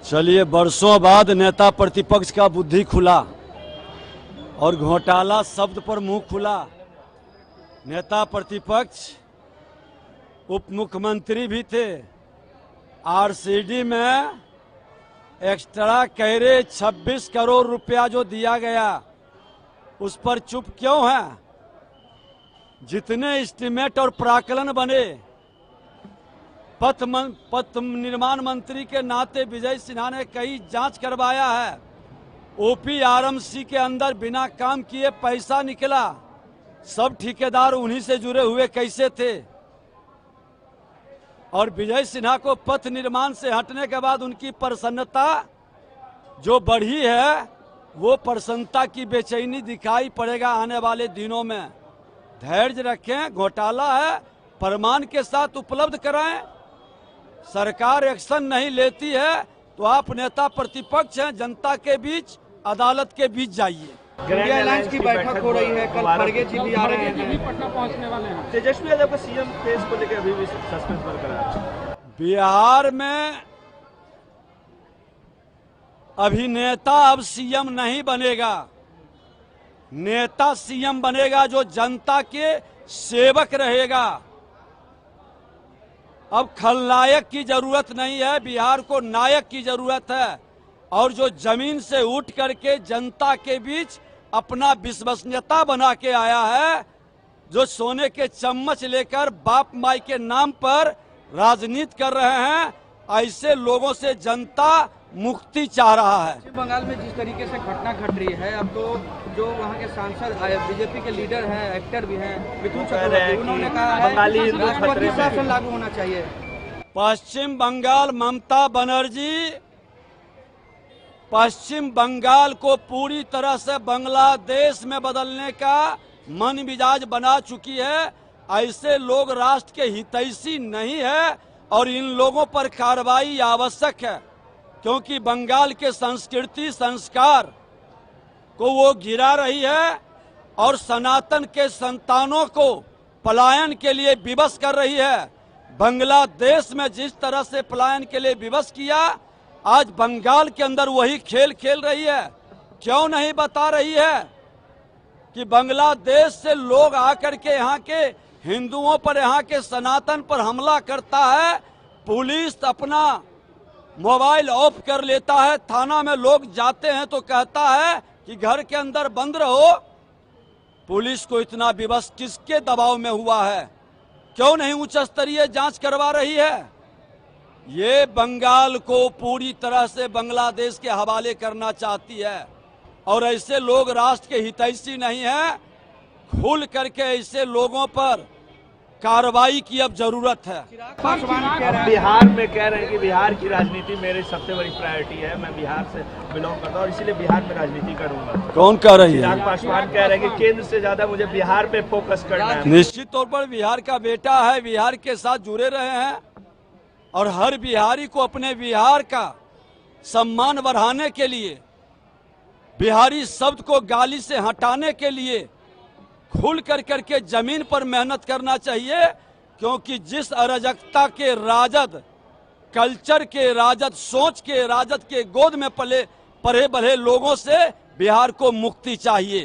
चलिए, बरसों बाद नेता प्रतिपक्ष का बुद्धि खुला और घोटाला शब्द पर मुंह खुला। नेता प्रतिपक्ष उप मुख्यमंत्री भी थे। आरसीडी में एक्स्ट्रा कैरेज 26 करोड़ रुपया जो दिया गया, उस पर चुप क्यों है? जितने एस्टीमेट और प्राकलन बने, पथ निर्माण मंत्री के नाते विजय सिन्हा ने कई जांच करवाया है। ओपीआरएमसी के अंदर बिना काम किए पैसा निकला। सब ठेकेदार उन्हीं से जुड़े हुए कैसे थे? और विजय सिन्हा को पथ निर्माण से हटने के बाद उनकी प्रसन्नता जो बढ़ी है, वो प्रसन्नता की बेचैनी दिखाई पड़ेगा आने वाले दिनों में। धैर्य रखें, घोटाला है, प्रमाण के साथ उपलब्ध कराएं। सरकार एक्शन नहीं लेती है तो आप नेता प्रतिपक्ष हैं, जनता के बीच, अदालत के बीच जाइए। इंडिया अलायंस की बैठक हो रही है, कल खड़गे जी भी आ रहे हैं, पटना पहुंचने वाले हैं। तेजस्वी यादव का सीएम फेस को लेकर अभी भी सस्पेंस बरकरार है। बिहार में अभिनेता अब सीएम नहीं बनेगा। नेता सीएम बनेगा जो जनता के सेवक रहेगा। अब खलनायक की जरूरत नहीं है, बिहार को नायक की जरूरत है। और जो जमीन से उठ करके जनता के बीच अपना विश्वसनीयता बना के आया है, जो सोने के चम्मच लेकर बाप माई के नाम पर राजनीति कर रहे हैं, ऐसे लोगों से जनता मुक्ति चाह रहा है। पश्चिम बंगाल में जिस तरीके से घटना घट रही है, अब तो जो वहाँ के सांसद बीजेपी के लीडर हैं, एक्टर भी हैं, मिथुन चक्रवर्ती, उन्होंने कहा है राष्ट्रपति शासन लागू होना चाहिए। पश्चिम बंगाल, ममता बनर्जी पश्चिम बंगाल को पूरी तरह से बांग्लादेश में बदलने का मन मिजाज बना चुकी है। ऐसे लोग राष्ट्र के हितैषी नहीं है और इन लोगों पर कार्रवाई आवश्यक है, क्योंकि बंगाल के संस्कृति संस्कार को वो गिरा रही है और सनातन के संतानों को पलायन के लिए विवश कर रही है। बांग्लादेश में जिस तरह से पलायन के लिए विवश किया, आज बंगाल के अंदर वही खेल खेल रही है। क्यों नहीं बता रही है कि बांग्लादेश से लोग आकर के यहाँ के हिंदुओं पर, यहाँ के सनातन पर हमला करता है, पुलिस अपना मोबाइल ऑफ कर लेता है, थाना में लोग जाते हैं तो कहता है कि घर के अंदर बंद रहो। पुलिस को इतना विवश किसके दबाव में हुआ है? क्यों नहीं उच्च स्तरीय जांच करवा रही है? ये बंगाल को पूरी तरह से बांग्लादेश के हवाले करना चाहती है और ऐसे लोग राष्ट्र के हितैषी नहीं है। खुल करके ऐसे लोगों पर कार्रवाई की अब जरूरत है। बिहार में कह रहे हैं कि बिहार की राजनीति मेरी सबसे बड़ी प्रायोरिटी है, मैं बिहार से बिलोंग करता हूँ, इसीलिए बिहार में राजनीति करूंगा। कौन कह रही है? चिराग पासवान कह रहे हैं कि केंद्र से ज्यादा मुझे बिहार पे फोकस करना है। निश्चित तौर पर बिहार का बेटा है, बिहार के साथ जुड़े रहे हैं और हर बिहारी को अपने बिहार का सम्मान बढ़ाने के लिए, बिहारी शब्द को गाली से हटाने के लिए खुल कर करके जमीन पर मेहनत करना चाहिए, क्योंकि जिस अराजकता के राजद, कल्चर के राजद, सोच के राजद के गोद में पले बढ़े लोगों से बिहार को मुक्ति चाहिए।